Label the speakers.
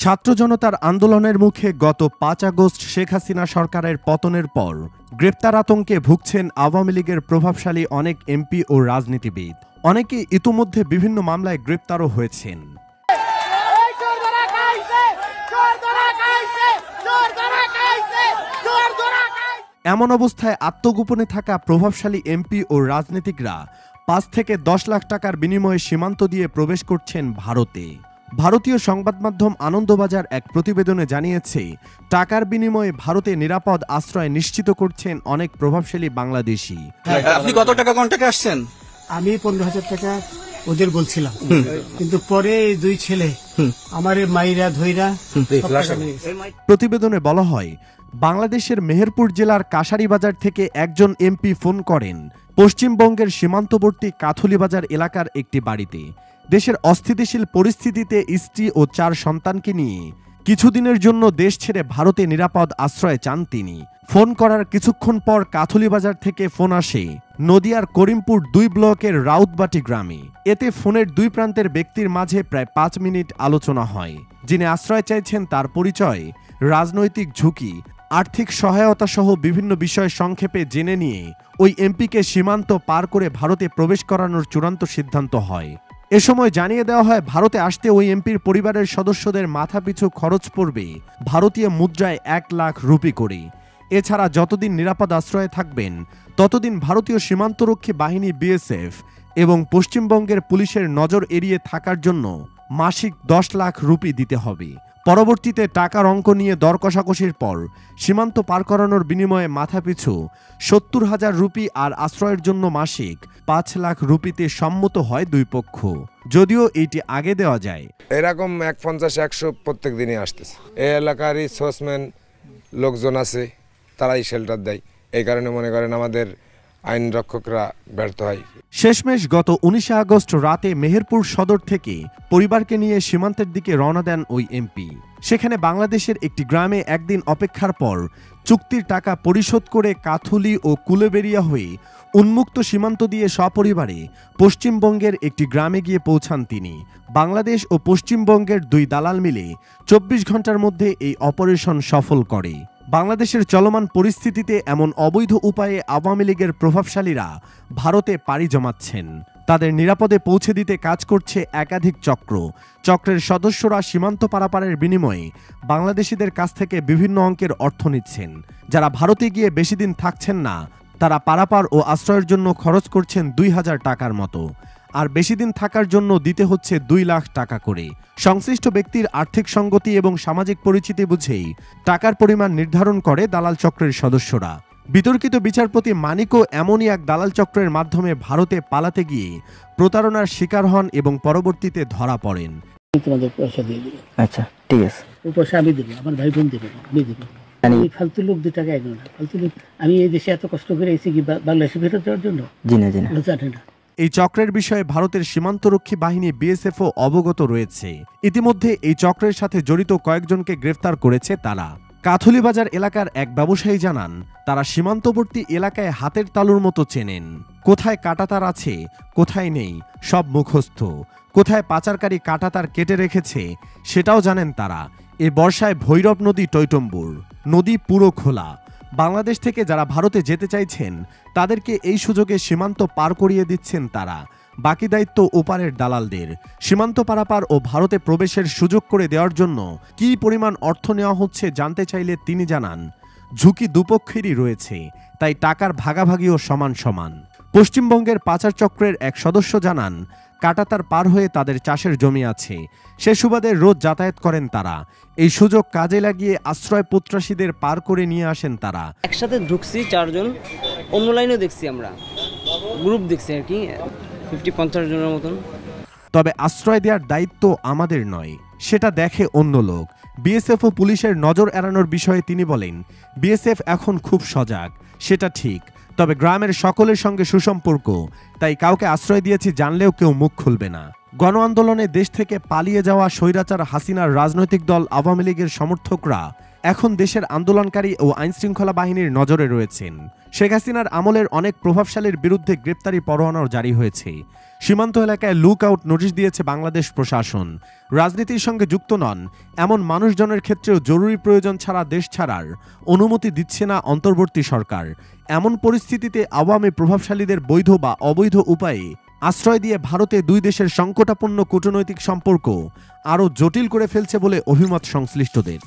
Speaker 1: ছাত্র জনতার আন্দোলনের মুখে গত ৫ আগস্ট শেখ হাসিনা সরকারের পতনের পর গ্রেপ্তার আতঙ্কে ভুগছেন আওয়ামী লীগের প্রভাবশালী অনেক এমপি ও রাজনীতিবিদ। অনেকে ইতোমধ্যে বিভিন্ন মামলায় গ্রেপ্তারও হয়েছেন। এমন অবস্থায় আত্মগোপনে থাকা প্রভাবশালী এমপি ও রাজনীতিকরা ৫ থেকে ১০ লাখ টাকার বিনিময়ে সীমান্ত দিয়ে প্রবেশ করছেন ভারতে। ভারতীয় সংবাদ মাধ্যম আনন্দবাজার এক প্রতিবেদনে জানিয়েছে, টাকার বিনিময়ে ভারতে নিরাপদ আশ্রয় নিশ্চিত করছেন অনেক প্রভাবশালী বাংলাদেশি।
Speaker 2: আপনি কত টাকা কন্ট্যাক্টে আসছেন?
Speaker 3: আমি 15,000 টাকা ওদের বলছিলাম, কিন্তু পরে দুই ছেলে আমার মাইরা ধইরা।
Speaker 1: প্রতিবেদনে বলা হয়, বাংলাদেশের মেহেরপুর জেলার কাশারিবাজার থেকে একজন এমপি ফোন করেন পশ্চিমবঙ্গের সীমান্তবর্তী কাথুলিবাজার এলাকার একটি বাড়িতে। দেশের অস্থিতিশীল পরিস্থিতিতে স্ত্রী ও ৪ সন্তানকে নিয়ে কিছুদিনের জন্য দেশ ছেড়ে ভারতে নিরাপদ আশ্রয় চান তিনি। ফোন করার কিছুক্ষণ পর কাথুলিবাজার থেকে ফোন আসে নদিয়ার করিমপুর ২ ব্লকের রাউতবাটি গ্রামে। এতে ফোনের দুই প্রান্তের ব্যক্তির মাঝে প্রায় ৫ মিনিট আলোচনা হয়। যিনি আশ্রয় চাইছেন তার পরিচয়, রাজনৈতিক ঝুঁকি, আর্থিক সহায়তা সহ বিভিন্ন বিষয় সংক্ষেপে জেনে নিয়ে ওই এমপিকে সীমান্ত পার করে ভারতে প্রবেশ করানোর চূড়ান্ত সিদ্ধান্ত হয়। এ সময় জানিয়ে দেওয়া হয়, ভারতে আসতে ওই এমপির পরিবারের সদস্যদের মাথাপিছু খরচ পড়বে ভারতীয় মুদ্রায় ১ লাখ রুপি করে। এছাড়া যতদিন নিরাপদ আশ্রয়ে থাকবেন ততদিন ভারতীয় সীমান্তরক্ষী বাহিনী বিএসএফ এবং পশ্চিমবঙ্গের পুলিশের নজর এড়িয়ে থাকার জন্য মাসিক ১০ লাখ রুপি দিতে হবে। পরবর্তীতে টাকার অঙ্ক নিয়ে দর কষাকষির পর সীমান্ত পার করানোর বিনিময়ে মাথাপিছু ৭০,০০০ রুপি আর আশ্রয়ের জন্য মাসিক ৫ লাখ রুপিতে সম্মত হয় দুই পক্ষ, যদিও এইটি আগে দেওয়া যায়।
Speaker 4: এরকম ১৫০-১০০ প্রত্যেক দিনই আসতেছে। এই এলাকারই সোর্সম্যান লোকজন আছে, তারাই শেল্টার দেয়। এই কারণে মনে করেন আমাদের আইন রক্ষকরা ব্যর্থ হয়।
Speaker 1: শেষমেশ গত ১৯ আগস্ট রাতে মেহেরপুর সদর থেকে পরিবারকে নিয়ে সীমান্তের দিকে রওনা দেন ওই এমপি। সেখানে বাংলাদেশের একটি গ্রামে একদিন অপেক্ষার পর চুক্তির টাকা পরিশোধ করে কাথুলি ও কুলেবেড়িয়া হয়ে উন্মুক্ত সীমান্ত দিয়ে সপরিবারে পশ্চিমবঙ্গের একটি গ্রামে গিয়ে পৌঁছান তিনি। বাংলাদেশ ও পশ্চিমবঙ্গের ২ দালাল মিলে ২৪ ঘন্টার মধ্যে এই অপারেশন সফল করে। বাংলাদেশের চলমান পরিস্থিতিতে এমন অবৈধ উপায়ে আওয়ামী লীগের প্রভাবশালীরা ভারতে পাড়ি জমাচ্ছেন। তাদের নিরাপদে পৌঁছে দিতে কাজ করছে একাধিক চক্র। চক্রের সদস্যরা সীমান্ত পারাপারের বিনিময়ে বাংলাদেশিদের কাছ থেকে বিভিন্ন অঙ্কের অর্থ নিচ্ছেন। যারা ভারতে গিয়ে বেশি দিন থাকছেন না, তারা পারাপার ও আশ্রয়ের জন্য খরচ করছেন ২,০০০ টাকার মতো, আর বেশি দিন থাকার জন্য দিতে হচ্ছে ২ লাখ টাকা করে। সংশ্লিষ্ট ব্যক্তির আর্থিক সঙ্গতি এবং সামাজিক পরিচিতি বুঝেই টাকার পরিমাণ নির্ধারণ করে দালাল চক্রের সদস্যরা। বিতর্কিত বিচারপতি মানিকও এমনই এক দালাল চক্রের মাধ্যমে ভারতে পালাতে গিয়ে প্রতারণার শিকার হন এবং পরবর্তীতে ধরা পড়েন।
Speaker 3: তোমাদের পয়সা দিয়ে দিবে।
Speaker 2: আচ্ছা, ঠিক আছে।
Speaker 3: ও পয়সা আমি দেবো, আমার ভাই বোন দেবে, আমি দেবো। ফালতু লোক ২ টাকা এগো না। ফালতু লোক, আমি এই দেশে এত কষ্ট করে এসে কি বাংলাদেশে ফেরত যাওয়ার জন্য?
Speaker 2: জি না, জি না।
Speaker 3: জানে না।
Speaker 1: এই চক্রের বিষয়ে ভারতের সীমান্তরক্ষী বাহিনী বিএসএফও অবগত রয়েছে। ইতিমধ্যে এই চক্রের সাথে জড়িত কয়েকজনকে গ্রেফতার করেছে তারা। কাথুলিবাজার এলাকার এক ব্যবসায়ী জানান, তারা সীমান্তবর্তী এলাকায় হাতের তালুর মতো চেনেন। কোথায় কাঁটাতার আছে, কোথায় নেই, সব মুখস্থ। কোথায় পাচারকারী কাঁটাতার কেটে রেখেছে সেটাও জানেন তারা। এ বর্ষায় ভৈরব নদী টইটম্বুর, নদী পুরো খোলা। বাংলাদেশ থেকে যারা ভারতে যেতে চাইছেন তাদেরকে এই সুযোগে সীমান্ত পার করিয়ে দিচ্ছেন তারা। বাকি দায়িত্ব ওপারের দালালদের। সীমান্ত পারাপার ও ভারতে প্রবেশের সুযোগ করে দেওয়ার জন্য কী পরিমাণ অর্থ নেওয়া হচ্ছে জানতে চাইলে তিনি জানান, ঝুঁকি দুপক্ষেরই রয়েছে, তাই টাকার ভাগাভাগিও সমান সমান। পশ্চিমবঙ্গের পাচার চক্রের এক সদস্য জানান, কাঁটাতার পার হয়ে তাদের চাষের জমি আছে, সে সুবাদে রোজ যাতায়াত করেন তারা। এই সুযোগ কাজে লাগিয়ে আশ্রয় প্রত্যাশীদের পার করে নিয়ে আসেন তারা।
Speaker 5: একসাথে ঢুকছি ৪ জন, অন্য লাইনেও দেখছি, আমরা গ্রুপ দেখছি আর কি, 50-50 জনের মতন।
Speaker 1: তবে আশ্রয় দেওয়ার দায়িত্ব আমাদের নয়, সেটা দেখে অন্য লোক। বিএসএফ ও পুলিশের নজর এড়ানোর বিষয়ে তিনি বলেন, বিএসএফ এখন খুব সজাগ, সেটা ঠিক, তবে গ্রামের সকলের সঙ্গে সুসম্পর্ক, তাই কাউকে আশ্রয় দিয়েছি জানলেও কেউ মুখ খুলবে না। গণ আন্দোলনে দেশ থেকে পালিয়ে যাওয়া স্বৈরাচার হাসিনার রাজনৈতিক দল আওয়ামী লীগের সমর্থকরা এখন দেশের আন্দোলনকারী ও আইনশৃঙ্খলা বাহিনীর নজরে রয়েছেন। শেখ হাসিনার আমলের অনেক প্রভাবশালীর বিরুদ্ধে গ্রেপ্তারি পরোয়ানাও জারি হয়েছে। সীমান্ত এলাকায় লুক আউট নোটিশ দিয়েছে বাংলাদেশ প্রশাসন। রাজনীতির সঙ্গে যুক্ত নন এমন মানুষজনের ক্ষেত্রেও জরুরি প্রয়োজন ছাড়া দেশ ছাড়ার অনুমতি দিচ্ছে না অন্তর্বর্তী সরকার। এমন পরিস্থিতিতে আওয়ামী প্রভাবশালীদের বৈধ বা অবৈধ উপায়ে আশ্রয় দিয়ে ভারতে দুই দেশের সংকটাপন্ন কূটনৈতিক সম্পর্ক আরও জটিল করে ফেলছে বলে অভিমত সংশ্লিষ্টদের।